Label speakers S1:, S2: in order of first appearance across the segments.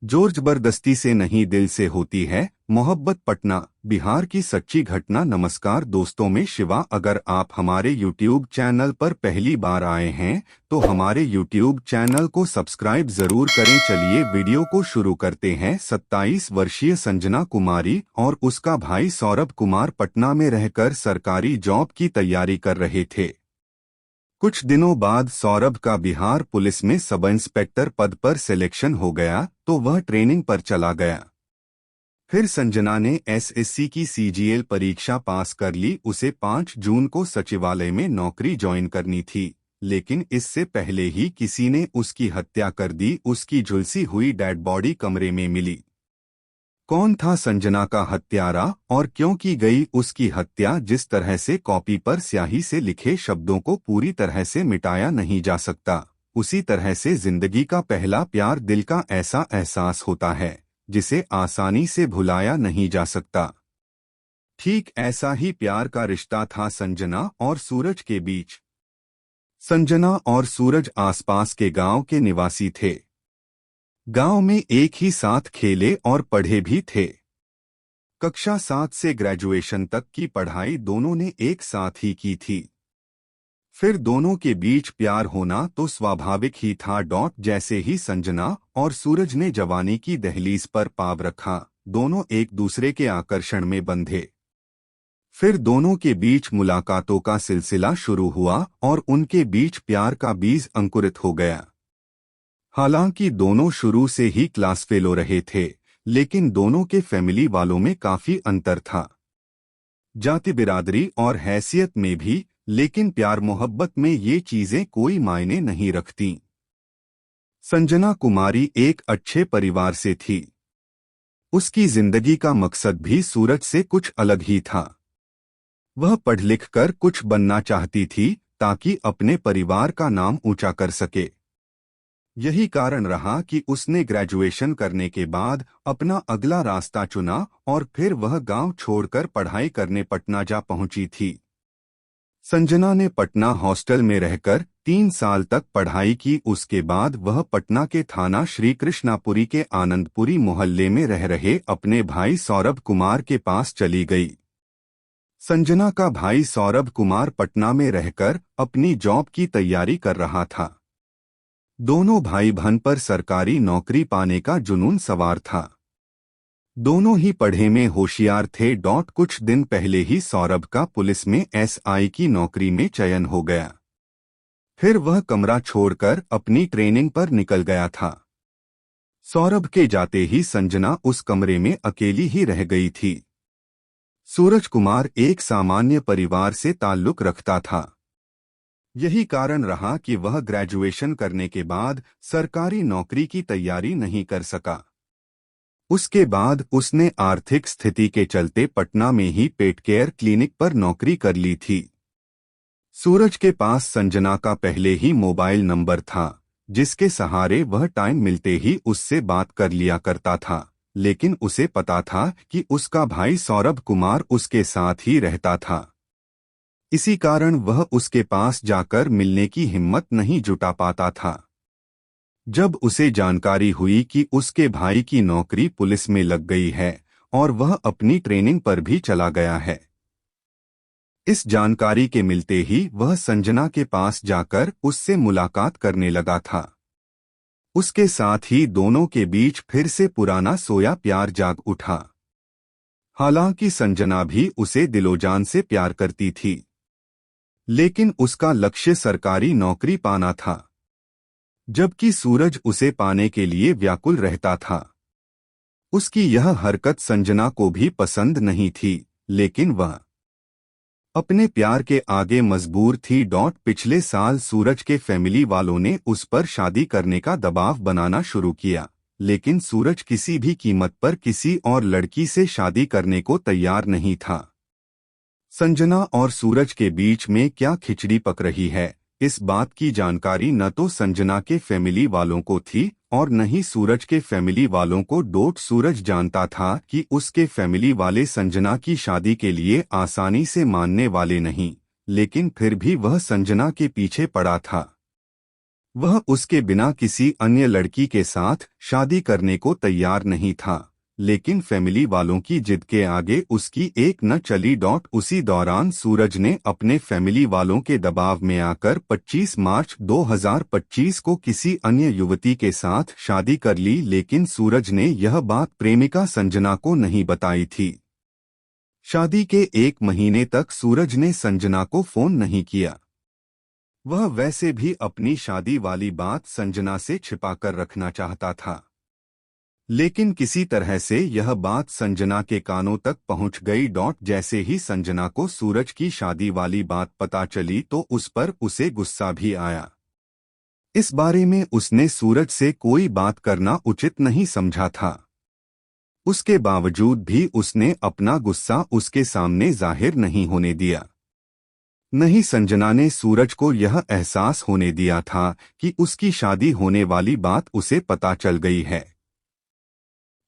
S1: जोर जबरदस्ती से नहीं दिल से होती है मोहब्बत। पटना बिहार की सच्ची घटना। नमस्कार दोस्तों, मैं शिवा। अगर आप हमारे YouTube चैनल पर पहली बार आए हैं तो हमारे YouTube चैनल को सब्सक्राइब जरूर करें। चलिए वीडियो को शुरू करते हैं। 27 वर्षीय संजना कुमारी और उसका भाई सौरभ कुमार पटना में रहकर सरकारी जॉब की तैयारी कर रहे थे। कुछ दिनों बाद सौरभ का बिहार पुलिस में सब इंस्पेक्टर पद पर सिलेक्शन हो गया तो वह ट्रेनिंग पर चला गया। फिर संजना ने एसएससी की सीजीएल परीक्षा पास कर ली। उसे 5 जून को सचिवालय में नौकरी ज्वाइन करनी थी, लेकिन इससे पहले ही किसी ने उसकी हत्या कर दी। उसकी झुलसी हुई डेड बॉडी कमरे में मिली। कौन था संजना का हत्यारा और क्यों की गई उसकी हत्या? जिस तरह से कॉपी पर स्याही से लिखे शब्दों को पूरी तरह से मिटाया नहीं जा सकता, उसी तरह से जिंदगी का पहला प्यार दिल का ऐसा एहसास होता है जिसे आसानी से भुलाया नहीं जा सकता। ठीक ऐसा ही प्यार का रिश्ता था संजना और सूरज के बीच। संजना और सूरज आसपास के गांव के निवासी थे। गांव में एक ही साथ खेले और पढ़े भी थे। कक्षा 7 से ग्रेजुएशन तक की पढ़ाई दोनों ने एक साथ ही की थी। फिर दोनों के बीच प्यार होना तो स्वाभाविक ही था। जैसे ही संजना और सूरज ने जवानी की दहलीज पर पाँव रखा, दोनों एक दूसरे के आकर्षण में बंधे। फिर दोनों के बीच मुलाकातों का सिलसिला शुरू हुआ और उनके बीच प्यार का बीज अंकुरित हो गया। हालांकि दोनों शुरू से ही क्लास फेलो रहे थे, लेकिन दोनों के फैमिली वालों में काफी अंतर था, जाति बिरादरी और हैसियत में भी। लेकिन प्यार मोहब्बत में ये चीजें कोई मायने नहीं रखती। संजना कुमारी एक अच्छे परिवार से थी। उसकी जिंदगी का मकसद भी सूरज से कुछ अलग ही था। वह पढ़ लिख कर कुछ बनना चाहती थी ताकि अपने परिवार का नाम ऊंचा कर सके। यही कारण रहा कि उसने ग्रेजुएशन करने के बाद अपना अगला रास्ता चुना और फिर वह गांव छोड़कर पढ़ाई करने पटना जा पहुंची थी। संजना ने पटना हॉस्टल में रहकर 3 साल तक पढ़ाई की। उसके बाद वह पटना के थाना श्री कृष्णापुरी के आनंदपुरी मोहल्ले में रह रहे अपने भाई सौरभ कुमार के पास चली गई। संजना का भाई सौरभ कुमार पटना में रहकर अपनी जॉब की तैयारी कर रहा था। दोनों भाई बहन पर सरकारी नौकरी पाने का जुनून सवार था। दोनों ही पढ़े में होशियार थे। कुछ दिन पहले ही सौरभ का पुलिस में एसआई की नौकरी में चयन हो गया। फिर वह कमरा छोड़कर अपनी ट्रेनिंग पर निकल गया था। सौरभ के जाते ही संजना उस कमरे में अकेली ही रह गई थी। सूरज कुमार एक सामान्य परिवार से ताल्लुक रखता था। यही कारण रहा कि वह ग्रेजुएशन करने के बाद सरकारी नौकरी की तैयारी नहीं कर सका। उसके बाद उसने आर्थिक स्थिति के चलते पटना में ही पेट केयर क्लिनिक पर नौकरी कर ली थी। सूरज के पास संजना का पहले ही मोबाइल नंबर था, जिसके सहारे वह टाइम मिलते ही उससे बात कर लिया करता था। लेकिन उसे पता था कि उसका भाई सौरभ कुमार उसके साथ ही रहता था। इसी कारण वह उसके पास जाकर मिलने की हिम्मत नहीं जुटा पाता था। जब उसे जानकारी हुई कि उसके भाई की नौकरी पुलिस में लग गई है और वह अपनी ट्रेनिंग पर भी चला गया है, इस जानकारी के मिलते ही वह संजना के पास जाकर उससे मुलाकात करने लगा था। उसके साथ ही दोनों के बीच फिर से पुराना सोया प्यार जाग उठा। हालांकि संजना भी उसे दिलोजान से प्यार करती थी, लेकिन उसका लक्ष्य सरकारी नौकरी पाना था, जबकि सूरज उसे पाने के लिए व्याकुल रहता था। उसकी यह हरकत संजना को भी पसंद नहीं थी, लेकिन वह अपने प्यार के आगे मजबूर थी। पिछले साल सूरज के फैमिली वालों ने उस पर शादी करने का दबाव बनाना शुरू किया, लेकिन सूरज किसी भी कीमत पर किसी और लड़की से शादी करने को तैयार नहीं था। संजना और सूरज के बीच में क्या खिचड़ी पक रही है, इस बात की जानकारी न तो संजना के फैमिली वालों को थी और न ही सूरज के फैमिली वालों को। सूरज जानता था कि उसके फैमिली वाले संजना की शादी के लिए आसानी से मानने वाले नहीं, लेकिन फिर भी वह संजना के पीछे पड़ा था। वह उसके बिना किसी अन्य लड़की के साथ शादी करने को तैयार नहीं था, लेकिन फैमिली वालों की जिद के आगे उसकी एक न चली। उसी दौरान सूरज ने अपने फैमिली वालों के दबाव में आकर 25 मार्च 2025 को किसी अन्य युवती के साथ शादी कर ली, लेकिन सूरज ने यह बात प्रेमिका संजना को नहीं बताई थी। शादी के 1 महीने तक सूरज ने संजना को फोन नहीं किया। वह वैसे भी अपनी शादी वाली बात संजना से छिपाकर रखना चाहता था, लेकिन किसी तरह से यह बात संजना के कानों तक पहुंच गई। जैसे ही संजना को सूरज की शादी वाली बात पता चली तो उस पर उसे गुस्सा भी आया। इस बारे में उसने सूरज से कोई बात करना उचित नहीं समझा था। उसके बावजूद भी उसने अपना गुस्सा उसके सामने जाहिर नहीं होने दिया। नहीं, संजना ने सूरज को यह एहसास होने दिया था कि उसकी शादी होने वाली बात उसे पता चल गई है।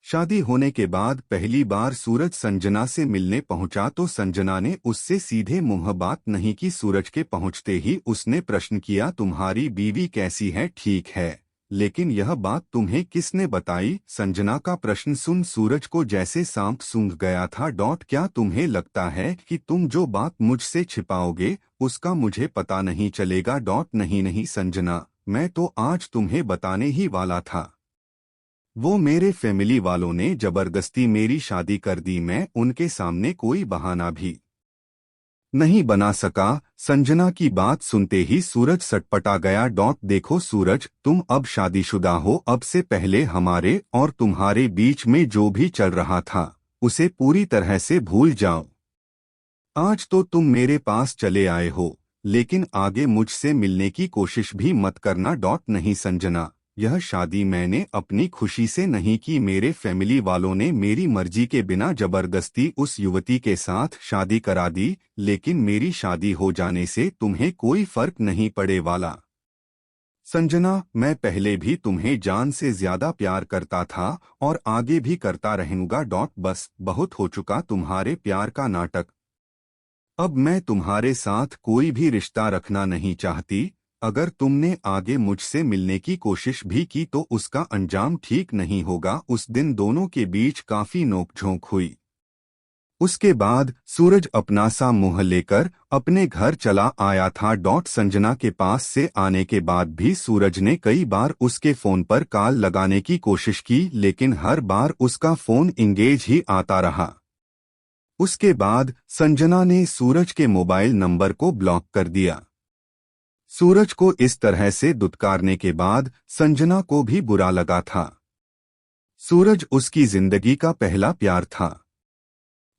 S1: शादी होने के बाद पहली बार सूरज संजना से मिलने पहुंचा तो संजना ने उससे सीधे मुंह बात नहीं की। सूरज के पहुंचते ही उसने प्रश्न किया, तुम्हारी बीवी कैसी है? ठीक है, लेकिन यह बात तुम्हें किसने बताई? संजना का प्रश्न सुन सूरज को जैसे सांप सूंघ गया था। क्या तुम्हें लगता है कि तुम जो बात मुझसे छिपाओगे उसका मुझे पता नहीं चलेगा? नहीं नहीं संजना, मैं तो आज तुम्हें बताने ही वाला था। वो मेरे फैमिली वालों ने जबरदस्ती मेरी शादी कर दी, मैं उनके सामने कोई बहाना भी नहीं बना सका। संजना की बात सुनते ही सूरज सटपटा गया। देखो सूरज, तुम अब शादीशुदा हो, अब से पहले हमारे और तुम्हारे बीच में जो भी चल रहा था उसे पूरी तरह से भूल जाओ। आज तो तुम मेरे पास चले आए हो, लेकिन आगे मुझसे मिलने की कोशिश भी मत करना। नहीं संजना, यह शादी मैंने अपनी खुशी से नहीं की, मेरे फैमिली वालों ने मेरी मर्जी के बिना जबरदस्ती उस युवती के साथ शादी करा दी, लेकिन मेरी शादी हो जाने से तुम्हें कोई फर्क नहीं पड़े वाला। संजना, मैं पहले भी तुम्हें जान से ज्यादा प्यार करता था और आगे भी करता रहूंगा। बस बहुत हो चुका तुम्हारे प्यार का नाटक। अब मैं तुम्हारे साथ कोई भी रिश्ता रखना नहीं चाहती। अगर तुमने आगे मुझसे मिलने की कोशिश भी की तो उसका अंजाम ठीक नहीं होगा। उस दिन दोनों के बीच काफी नोकझोंक हुई। उसके बाद सूरज अपना सा मुंह लेकर अपने घर चला आया था। संजना के पास से आने के बाद भी सूरज ने कई बार उसके फोन पर कॉल लगाने की कोशिश की, लेकिन हर बार उसका फोन इंगेज ही आता रहा। उसके बाद संजना ने सूरज के मोबाइल नंबर को ब्लॉक कर दिया। सूरज को इस तरह से दुत्कारने के बाद संजना को भी बुरा लगा था। सूरज उसकी जिंदगी का पहला प्यार था।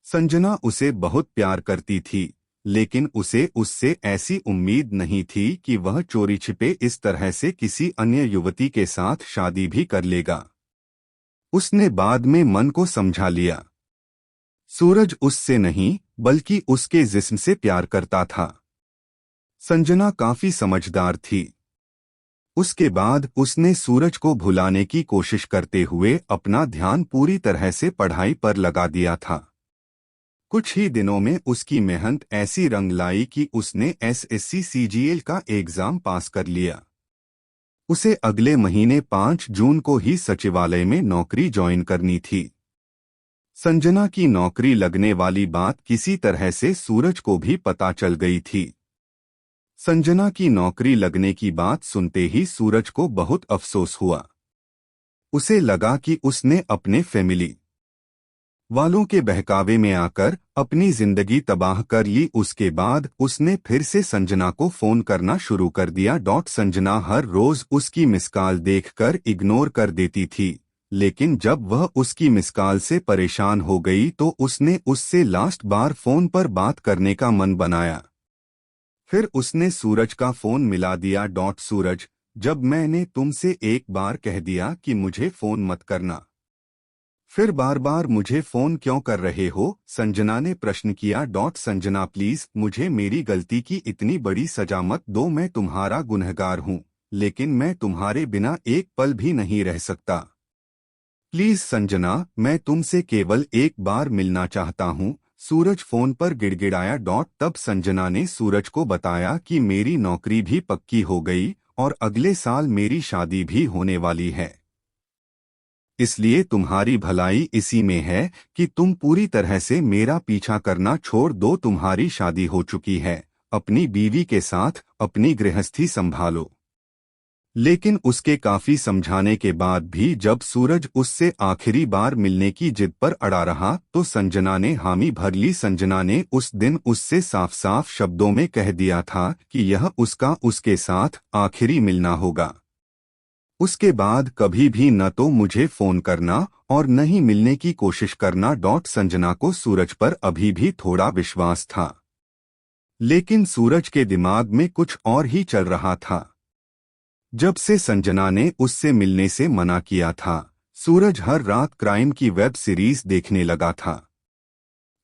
S1: संजना उसे बहुत प्यार करती थी, लेकिन उसे उससे ऐसी उम्मीद नहीं थी कि वह चोरी छिपे इस तरह से किसी अन्य युवती के साथ शादी भी कर लेगा। उसने बाद में मन को समझा लिया। सूरज उससे नहीं बल्कि उसके जिस्म से प्यार करता था। संजना काफी समझदार थी। उसके बाद उसने सूरज को भुलाने की कोशिश करते हुए अपना ध्यान पूरी तरह से पढ़ाई पर लगा दिया था। कुछ ही दिनों में उसकी मेहनत ऐसी रंग लाई कि उसने एसएससी सीजीएल का एग्जाम पास कर लिया। उसे अगले महीने 5 जून को ही सचिवालय में नौकरी ज्वाइन करनी थी। संजना की नौकरी लगने वाली बात किसी तरह से सूरज को भी पता चल गई थी। संजना की नौकरी लगने की बात सुनते ही सूरज को बहुत अफसोस हुआ। उसे लगा कि उसने अपने फैमिली वालों के बहकावे में आकर अपनी जिंदगी तबाह कर ली। उसके बाद उसने फिर से संजना को फोन करना शुरू कर दिया। संजना हर रोज उसकी मिस कॉल देखकर इग्नोर कर देती थी, लेकिन जब वह उसकी मिस कॉल से परेशान हो गई तो उसने उससे लास्ट बार फोन पर बात करने का मन बनाया। फिर उसने सूरज का फोन मिला दिया। सूरज, जब मैंने तुमसे एक बार कह दिया कि मुझे फोन मत करना, फिर बार बार मुझे फोन क्यों कर रहे हो? संजना ने प्रश्न किया। संजना प्लीज, मुझे मेरी गलती की इतनी बड़ी सजा मत दो। मैं तुम्हारा गुनहगार हूँ, लेकिन मैं तुम्हारे बिना एक पल भी नहीं रह सकता। प्लीज संजना, मैं तुमसे केवल एक बार मिलना चाहता हूँ। सूरज फोन पर गिड़गिड़ाया। तब संजना ने सूरज को बताया कि मेरी नौकरी भी पक्की हो गई और अगले साल मेरी शादी भी होने वाली है। इसलिए तुम्हारी भलाई इसी में है कि तुम पूरी तरह से मेरा पीछा करना छोड़ दो। तुम्हारी शादी हो चुकी है, अपनी बीवी के साथ अपनी गृहस्थी संभालो। लेकिन उसके काफी समझाने के बाद भी जब सूरज उससे आखिरी बार मिलने की जिद पर अड़ा रहा तो संजना ने हामी भर ली। संजना ने उस दिन उससे साफ साफ शब्दों में कह दिया था कि यह उसका उसके साथ आखिरी मिलना होगा। उसके बाद कभी भी न तो मुझे फोन करना और न ही मिलने की कोशिश करना। संजना को सूरज पर अभी भी थोड़ा विश्वास था, लेकिन सूरज के दिमाग में कुछ और ही चल रहा था। जब से संजना ने उससे मिलने से मना किया था, सूरज हर रात क्राइम की वेब सीरीज देखने लगा था।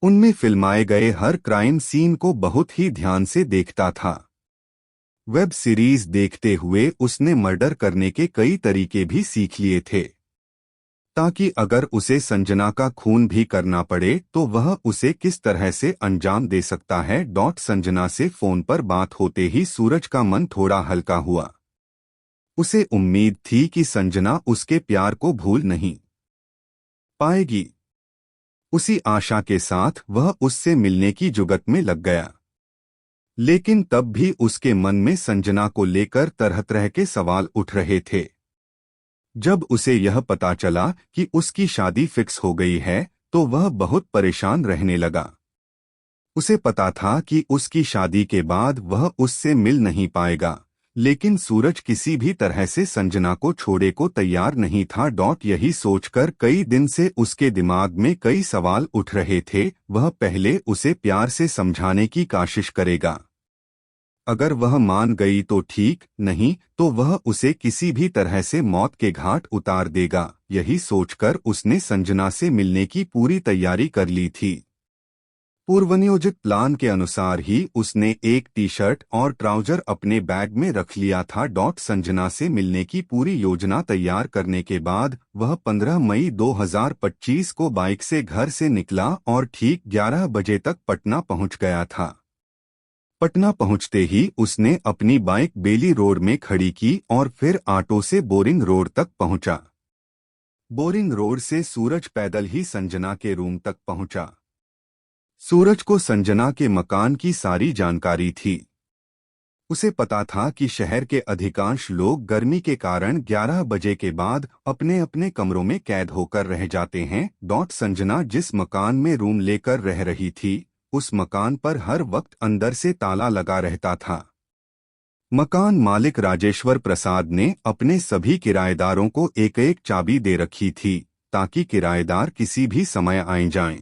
S1: उनमें फिल्माए गए हर क्राइम सीन को बहुत ही ध्यान से देखता था। वेब सीरीज देखते हुए उसने मर्डर करने के कई तरीके भी सीख लिए थे, ताकि अगर उसे संजना का खून भी करना पड़े तो वह उसे किस तरह से अंजाम दे सकता है। संजना से फोन पर बात होते ही सूरज का मन थोड़ा हल्का हुआ। उसे उम्मीद थी कि संजना उसके प्यार को भूल नहीं पाएगी। उसी आशा के साथ वह उससे मिलने की जुगत में लग गया। लेकिन तब भी उसके मन में संजना को लेकर तरह तरह के सवाल उठ रहे थे। जब उसे यह पता चला कि उसकी शादी फिक्स हो गई है तो वह बहुत परेशान रहने लगा। उसे पता था कि उसकी शादी के बाद वह उससे मिल नहीं पाएगा, लेकिन सूरज किसी भी तरह से संजना को छोड़े को तैयार नहीं था। यही सोचकर कई दिन से उसके दिमाग में कई सवाल उठ रहे थे। वह पहले उसे प्यार से समझाने की कोशिश करेगा। अगर वह मान गई तो ठीक, नहीं तो वह उसे किसी भी तरह से मौत के घाट उतार देगा। यही सोचकर उसने संजना से मिलने की पूरी तैयारी कर ली थी। पूर्वनियोजित प्लान के अनुसार ही उसने एक टी शर्ट और ट्राउजर अपने बैग में रख लिया था। संजना से मिलने की पूरी योजना तैयार करने के बाद वह 15 मई 2025 को बाइक से घर से निकला और ठीक 11 बजे तक पटना पहुंच गया था। पटना पहुंचते ही उसने अपनी बाइक बेली रोड में खड़ी की और फिर ऑटो से बोरिंग रोड तक पहुंचा। बोरिंग रोड से सूरज पैदल ही संजना के रूम तक पहुंचा। सूरज को संजना के मकान की सारी जानकारी थी। उसे पता था कि शहर के अधिकांश लोग गर्मी के कारण 11 बजे के बाद अपने अपने कमरों में कैद होकर रह जाते हैं। संजना जिस मकान में रूम लेकर रह रही थी, उस मकान पर हर वक्त अंदर से ताला लगा रहता था। मकान मालिक राजेश्वर प्रसाद ने अपने सभी किराएदारों को एक एक चाबी दे रखी थी, ताकि किराएदार किसी भी समय आए जाएं।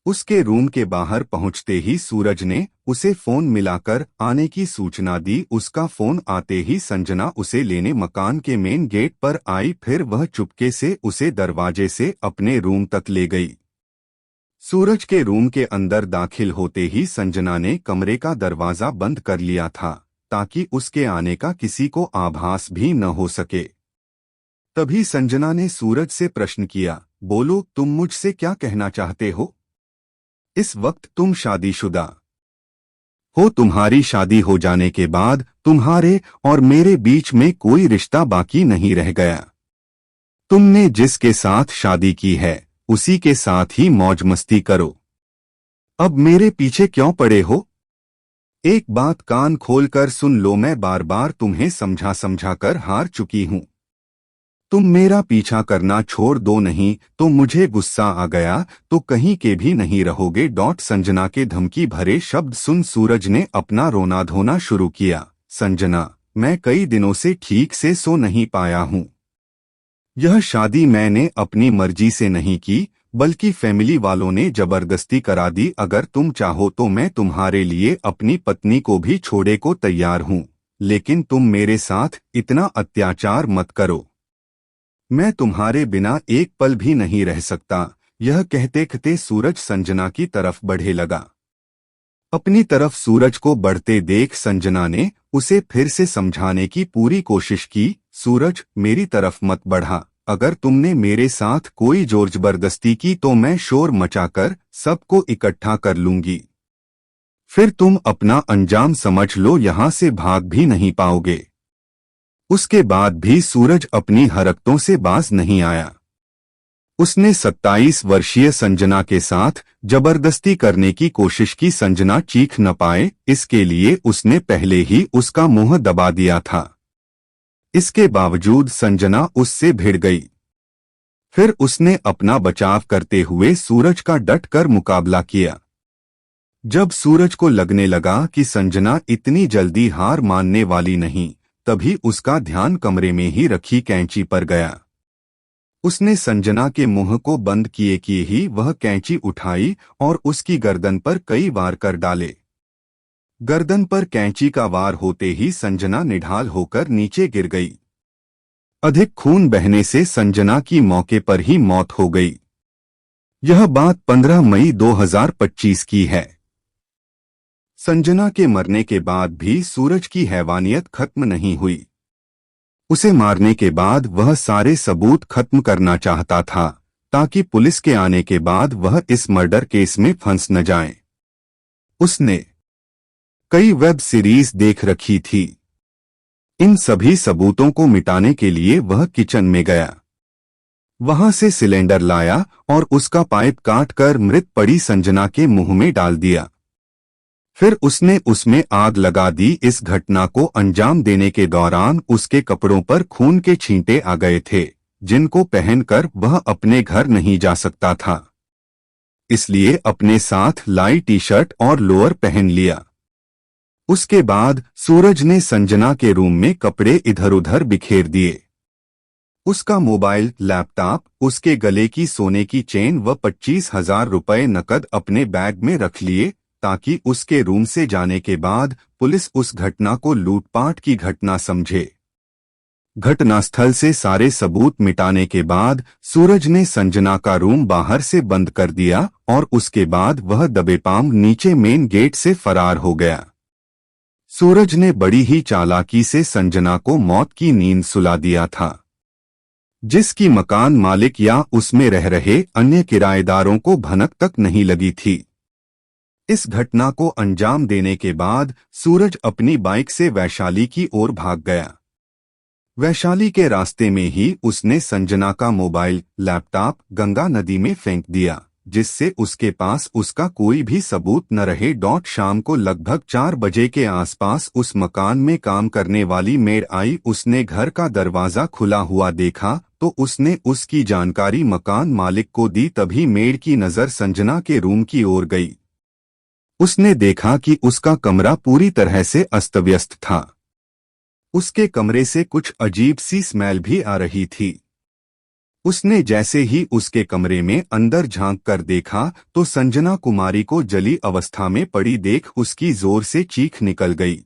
S1: उसके रूम के बाहर पहुंचते ही सूरज ने उसे फोन मिलाकर आने की सूचना दी। उसका फोन आते ही संजना उसे लेने मकान के मेन गेट पर आई, फिर वह चुपके से उसे दरवाजे से अपने रूम तक ले गई। सूरज के रूम के अंदर दाखिल होते ही संजना ने कमरे का दरवाजा बंद कर लिया था, ताकि उसके आने का किसी को आभास भी न हो सके। तभी संजना ने सूरज से प्रश्न किया, बोलो, तुम मुझसे क्या कहना चाहते हो? इस वक्त तुम शादीशुदा हो। तुम्हारी शादी हो जाने के बाद तुम्हारे और मेरे बीच में कोई रिश्ता बाकी नहीं रह गया। तुमने जिसके साथ शादी की है उसी के साथ ही मौज मस्ती करो। अब मेरे पीछे क्यों पड़े हो? एक बात कान खोलकर सुन लो, मैं बार बार तुम्हें समझा समझा कर हार चुकी हूं। तुम मेरा पीछा करना छोड़ दो, नहीं तो मुझे गुस्सा आ गया तो कहीं के भी नहीं रहोगे। संजना के धमकी भरे शब्द सुन सूरज ने अपना रोना धोना शुरू किया। संजना, मैं कई दिनों से ठीक से सो नहीं पाया हूं। यह शादी मैंने अपनी मर्जी से नहीं की, बल्कि फैमिली वालों ने जबरदस्ती करा दी। अगर तुम चाहो तो मैं तुम्हारे लिए अपनी पत्नी को भी छोड़े को तैयार हूं, लेकिन तुम मेरे साथ इतना अत्याचार मत करो। मैं तुम्हारे बिना एक पल भी नहीं रह सकता। यह कहते कहते सूरज संजना की तरफ बढ़े लगा। अपनी तरफ सूरज को बढ़ते देख संजना ने उसे फिर से समझाने की पूरी कोशिश की। सूरज, मेरी तरफ मत बढ़ा। अगर तुमने मेरे साथ कोई जोर जबरदस्ती की तो मैं शोर मचाकर सबको इकट्ठा कर लूंगी। फिर तुम अपना अंजाम समझ लो, यहां से भाग भी नहीं पाओगे। उसके बाद भी सूरज अपनी हरकतों से बाज नहीं आया। उसने 27 वर्षीय संजना के साथ जबरदस्ती करने की कोशिश की। संजना चीख न पाए, इसके लिए उसने पहले ही उसका मुंह दबा दिया था। इसके बावजूद संजना उससे भिड़ गई। फिर उसने अपना बचाव करते हुए सूरज का डट कर मुकाबला किया। जब सूरज को लगने लगा कि संजना इतनी जल्दी हार मानने वाली नहीं, तभी उसका ध्यान कमरे में ही रखी कैंची पर गया। उसने संजना के मुंह को बंद किए ही वह कैंची उठाई और उसकी गर्दन पर कई वार कर डाले। गर्दन पर कैंची का वार होते ही संजना निढाल होकर नीचे गिर गई। अधिक खून बहने से संजना की मौके पर ही मौत हो गई। यह बात 15 मई 2025 की है। संजना के मरने के बाद भी सूरज की हैवानियत खत्म नहीं हुई। उसे मारने के बाद वह सारे सबूत खत्म करना चाहता था, ताकि पुलिस के आने के बाद वह इस मर्डर केस में फंस न जाए। उसने कई वेब सीरीज देख रखी थी। इन सभी सबूतों को मिटाने के लिए वह किचन में गया। वहां से सिलेंडर लाया और उसका पाइप काट कर मृत पड़ी संजना के मुंह में डाल दिया। फिर उसने उसमें आग लगा दी। इस घटना को अंजाम देने के दौरान उसके कपड़ों पर खून के छींटे आ गए थे, जिनको पहनकर वह अपने घर नहीं जा सकता था। इसलिए अपने साथ लाई टी-शर्ट और लोअर पहन लिया। उसके बाद सूरज ने संजना के रूम में कपड़े इधर-उधर बिखेर दिए। उसका मोबाइल, लैपटॉप, उसके गले की सोने की चेन व 25,000 रुपए नकद अपने बैग में रख लिए, ताकि उसके रूम से जाने के बाद पुलिस उस घटना को लूटपाट की घटना समझे। घटनास्थल से सारे सबूत मिटाने के बाद सूरज ने संजना का रूम बाहर से बंद कर दिया और उसके बाद वह दबेपाम नीचे मेन गेट से फरार हो गया। सूरज ने बड़ी ही चालाकी से संजना को मौत की नींद सुला दिया था, जिसकी मकान मालिक या उसमें रह रहे अन्य किराएदारों को भनक तक नहीं लगी थी। इस घटना को अंजाम देने के बाद सूरज अपनी बाइक से वैशाली की ओर भाग गया। वैशाली के रास्ते में ही उसने संजना का मोबाइल, लैपटॉप गंगा नदी में फेंक दिया, जिससे उसके पास उसका कोई भी सबूत न रहे। शाम को लगभग 4 बजे के आसपास उस मकान में काम करने वाली मेड आई। उसने घर का दरवाजा खुला हुआ देखा तो उसने उसकी जानकारी मकान मालिक को दी। तभी मेड की नज़र संजना के रूम की ओर गई। उसने देखा कि उसका कमरा पूरी तरह से अस्तव्यस्त था। उसके कमरे से कुछ अजीब सी स्मेल भी आ रही थी। उसने जैसे ही उसके कमरे में अंदर झांक कर देखा तो संजना कुमारी को जली अवस्था में पड़ी देख उसकी जोर से चीख निकल गई।